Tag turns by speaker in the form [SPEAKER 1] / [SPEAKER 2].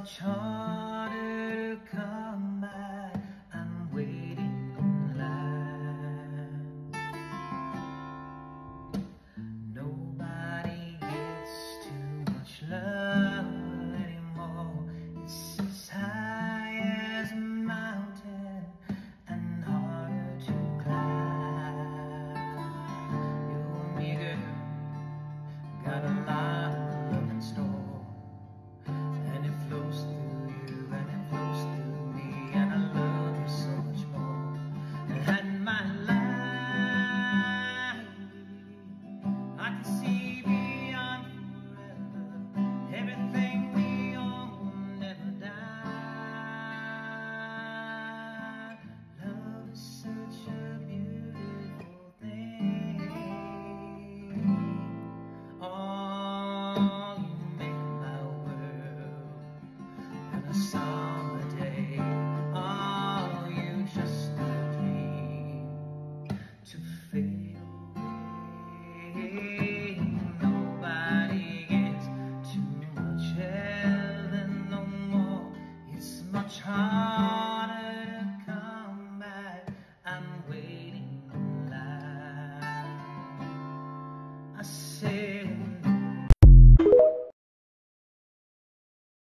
[SPEAKER 1] much harder to come by. I'm waiting in line. Nobody gets too much love anymore. It's as high as a mountain and harder to climb. You and me, girl, got a lot of love in store, and it flows through you and it flows through me, and I love you so much more. And my life, I can see beyond forever. Everything we own never die. Love is such a beautiful thing. Oh, you make my world and a song.